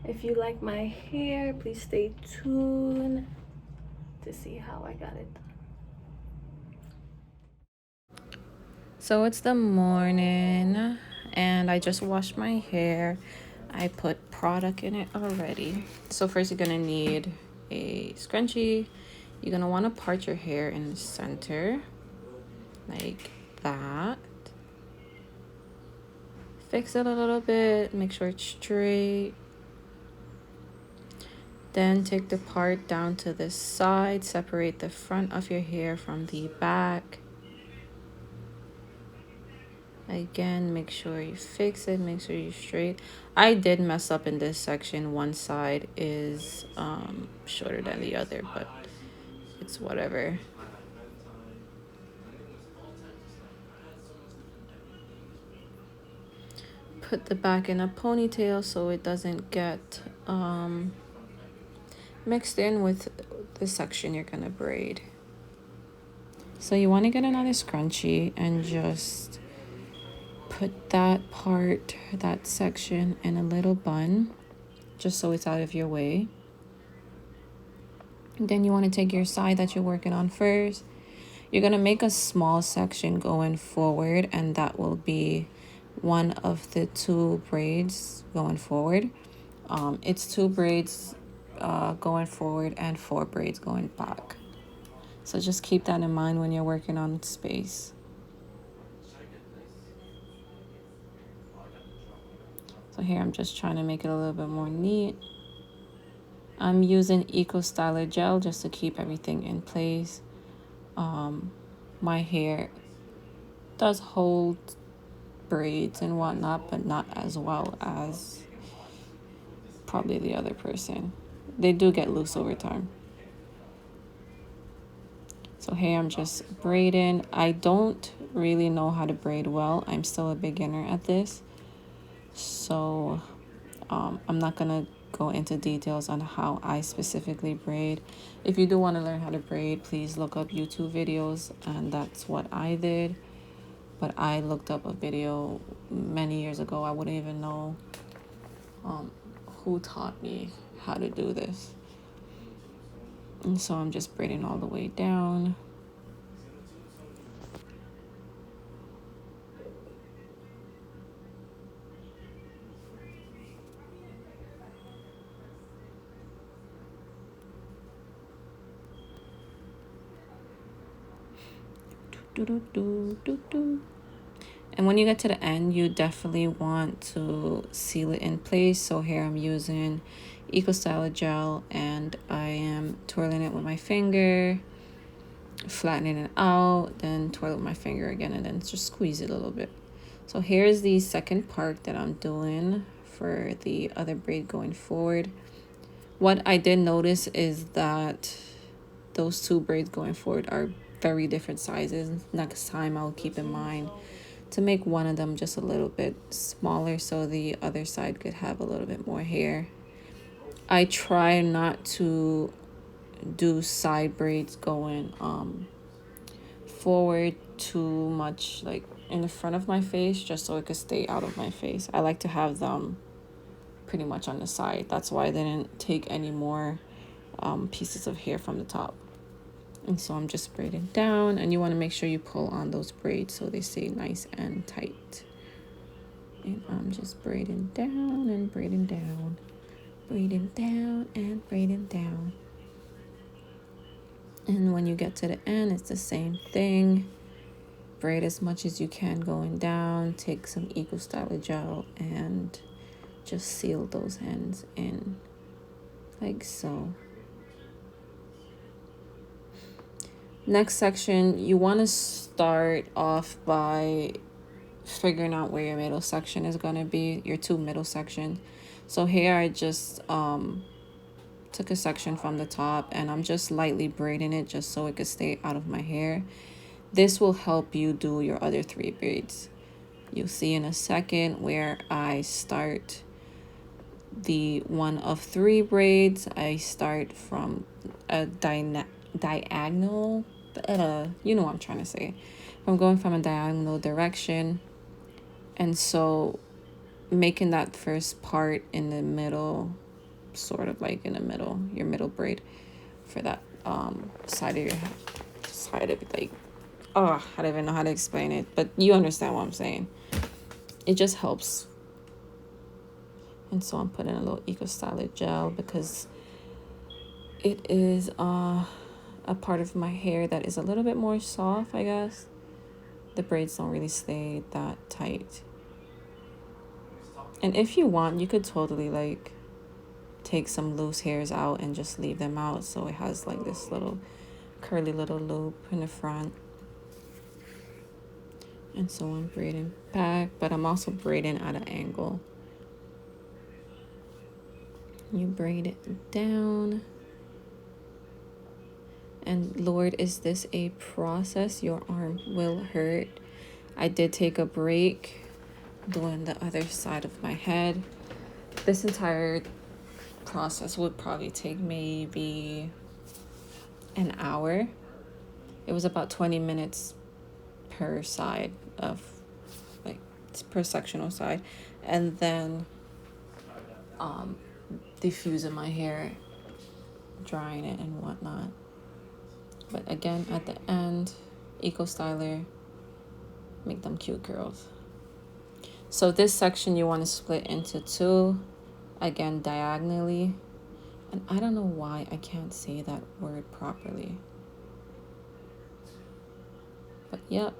If you like my hair, please stay tuned to see how I got it done. So it's the morning and I just washed my hair. I put product in it already. So first you're gonna need a scrunchie. You're gonna wanna part your hair in the center like that. Fix it a little bit, make sure it's straight. Then take the part down to the side, separate the front of your hair from the back. Again, make sure you fix it, make sure you're straight. I did mess up in this section. One side is shorter than the other, but it's whatever. Put the back in a ponytail so it doesn't get mixed in with the section you're gonna braid. So you want to get another scrunchie and just put that part, that section in a little bun, just so it's out of your way. Then you want to take your side that you're working on first. You're going to make a small section going forward, and that will be one of the two braids going forward. It's two braids going forward and 4 braids going back. So just keep that in mind when you're working on space. So here I'm just trying to make it a little bit more neat. I'm using Eco Styler gel just to keep everything in place. My hair does hold braids and whatnot, but not as well as probably the other person. They do get loose over time. So here I'm just braiding. I don't really know how to braid well. I'm still a beginner at this. So I'm not going to go into details on how I specifically braid. If you do want to learn how to braid, please look up YouTube videos, and that's what I did. But I looked up a video many years ago. I wouldn't even know who taught me how to do this. And so I'm just braiding all the way down. And when you get to the end, you definitely want to seal it in place. So here I'm using Eco Styler gel, and I am twirling it with my finger, flattening it out, then twirl with my finger again, and then just squeeze it a little bit. So here's the second part that I'm doing for the other braid going forward. What I did notice is that those 2 braids going forward are very different sizes. Next time I'll keep in mind to make one of them just a little bit smaller so the other side could have a little bit more hair. I try not to do side braids going forward too much, like in the front of my face, just so it could stay out of my face. I like to have them pretty much on the side. That's why I didn't take any more pieces of hair from the top. And so I'm just braiding down, and you want to make sure you pull on those braids so they stay nice and tight. And I'm just braiding down and braiding down, braiding down and braiding down. And when you get to the end, it's the same thing. Braid as much as you can going down. Take some Eco Styler gel and just seal those ends in like so. Next section, you want to start off by figuring out where your middle section is going to be, your 2 middle sections. So here I just took a section from the top, and I'm just lightly braiding it just so it could stay out of my hair. This will help you do your other 3 braids. You'll see in a second where I start the one of 3 braids. I start from a diagonal, you know what I'm trying to say. I'm going from a diagonal direction, and so making that first part in the middle sort of like in the middle, your middle braid for that side of your head. Side of it, like, oh, I don't even know how to explain it, but you understand what I'm saying. It just helps. And so I'm putting a little Eco Styler gel because it is a part of my hair that is a little bit more soft, I guess. The braids don't really stay that tight. And if you want, you could totally like take some loose hairs out and just leave them out so it has like this little curly little loop in the front. And so I'm braiding back, but I'm also braiding at an angle. You braid it down. And Lord, is this a process? Your arm will hurt. I did take a break doing the other side of my head. This entire process would probably take maybe an hour. It was about 20 minutes per side of, like, per sectional side. And then diffusing my hair, drying it and whatnot. But again, at the end, Eco Styler, make them cute curls. So this section you want to split into two, again diagonally. And I don't know why I can't say that word properly. But yep,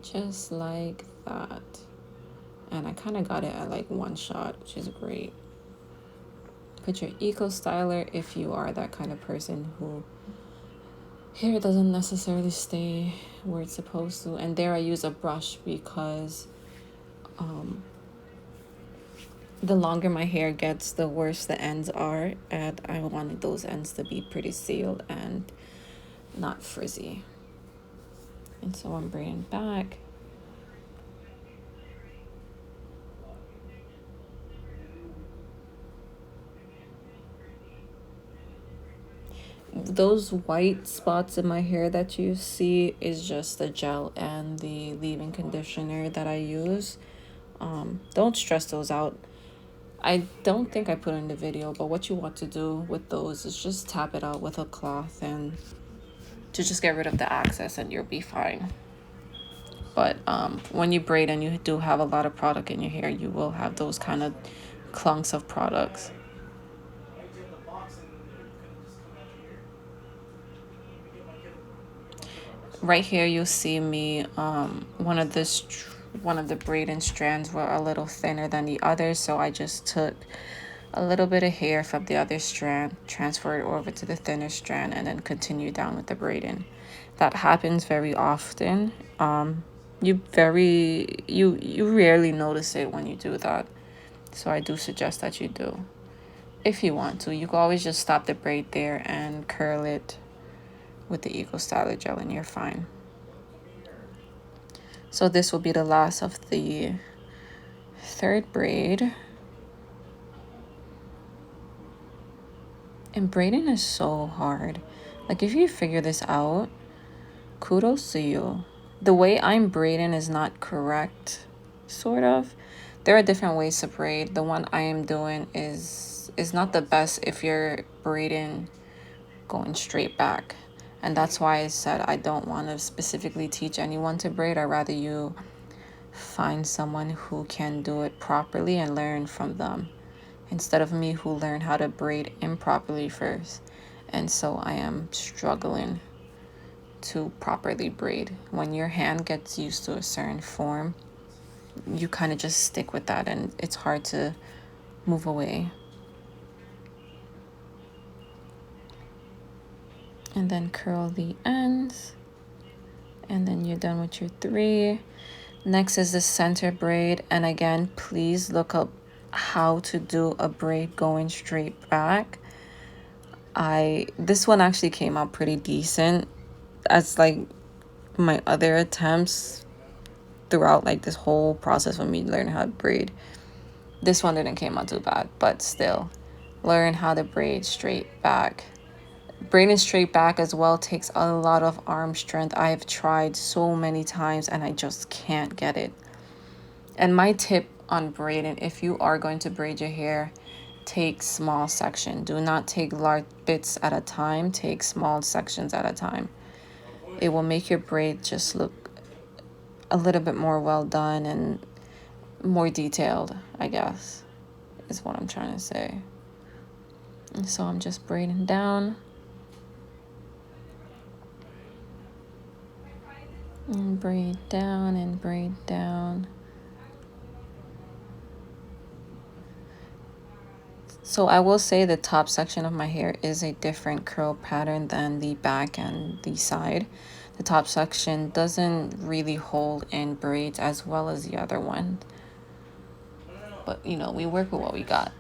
just like that. And I kind of got it at like one shot, which is great. Put your Eco Styler if you are that kind of person who hair doesn't necessarily stay where it's supposed to. And there I use a brush because the longer my hair gets, the worse the ends are, and I wanted those ends to be pretty sealed and not frizzy. And so I'm braiding back. Those white spots in my hair that you see is just the gel and the leave-in conditioner that I use. Don't stress those out. I don't think I put in the video, but what you want to do with those is just tap it out with a cloth and to just get rid of the excess and you'll be fine. But when you braid and you do have a lot of product in your hair, you will have those kind of clunks of products. Right here you'll see me one of the braiding strands were a little thinner than the others, so I just took a little bit of hair from the other strand, transfer it over to the thinner strand, and then continue down with the braiding. That happens very often. You rarely notice it when you do that, so I do suggest that you do. If you want to, you can always just stop the braid there and curl it with the Eco Styler gel and you're fine. So this will be the last of the third braid. And braiding is so hard. Like, if you figure this out, kudos to you. The way I'm braiding is not correct, sort of. There are different ways to braid. The one I am doing is not the best if you're braiding going straight back. And that's why I said I don't want to specifically teach anyone to braid. I'd rather you find someone who can do it properly and learn from them, instead of me who learned how to braid improperly first. And so I am struggling to properly braid. When your hand gets used to a certain form, you kind of just stick with that and it's hard to move away. And then curl the ends, and then you're done with your three. Next is the center braid, and again, please look up how to do a braid going straight back. This one actually came out pretty decent, as like my other attempts throughout like this whole process of me learning how to braid. This one didn't came out too bad, but still, learn how to braid straight back. Braiding straight back as well takes a lot of arm strength. I have tried so many times and I just can't get it. And my tip on braiding, if you are going to braid your hair, take small section. Do not take large bits at a time. Take small sections at a time. It will make your braid just look a little bit more well done and more detailed, I guess, is what I'm trying to say. And so I'm just braiding down. And braid down and braid down. So I will say the top section of my hair is a different curl pattern than the back and the side. The top section doesn't really hold in braids as well as the other one. But, you know, we work with what we got.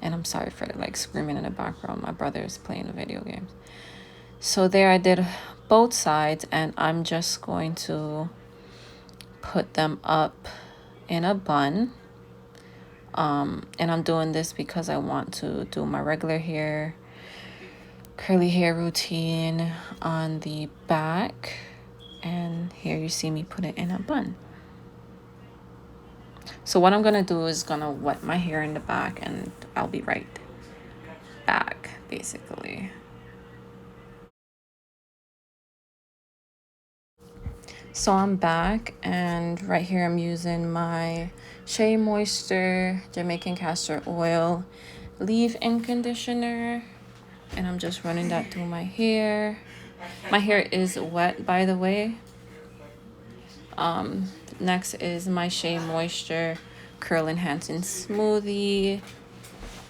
And I'm sorry for the, like, screaming in the background. My brother is playing the video games. So there I did both sides, and I'm just going to put them up in a bun. And I'm doing this because I want to do my regular hair, curly hair routine on the back. And here you see me put it in a bun. So what I'm gonna do is gonna wet my hair in the back, and I'll be right back, basically. So I'm back, and right here I'm using my Shea Moisture Jamaican Castor Oil leave-in conditioner, and I'm just running that through my hair. My hair is wet, by the way. Next is my Shea Moisture Curl Enhancing Smoothie,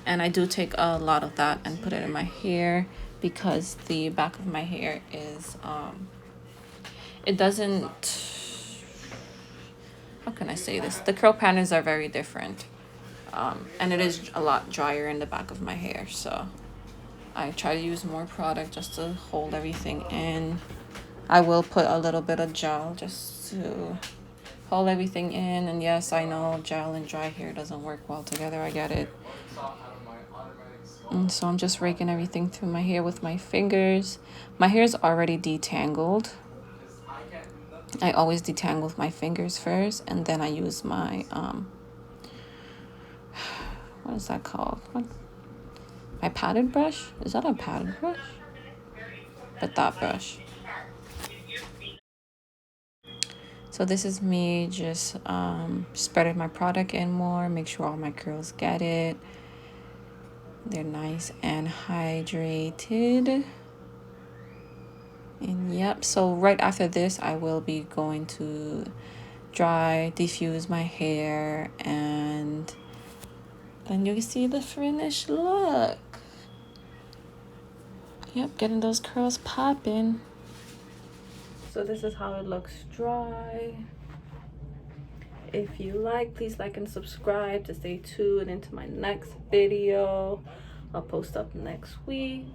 and I do take a lot of that and put it in my hair because the back of my hair is it doesn't, how can I say this? The curl patterns are very different. And it is a lot drier in the back of my hair. So I try to use more product just to hold everything in. I will put a little bit of gel just to hold everything in. And yes, I know gel and dry hair doesn't work well together. I get it. And so I'm just raking everything through my hair with my fingers. My hair is already detangled. I always detangle with my fingers first, and then I use my what is that called? My padded brush? Is that a padded brush? But that brush. So this is me just spreading my product in more, make sure all my curls get it. They're nice and hydrated. And yep, so right after this, I will be going to dry, diffuse my hair, and then you can see the finished look. Yep, getting those curls popping. So this is how it looks dry. If you like, please like and subscribe to stay tuned into my next video. I'll post up next week.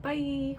Bye.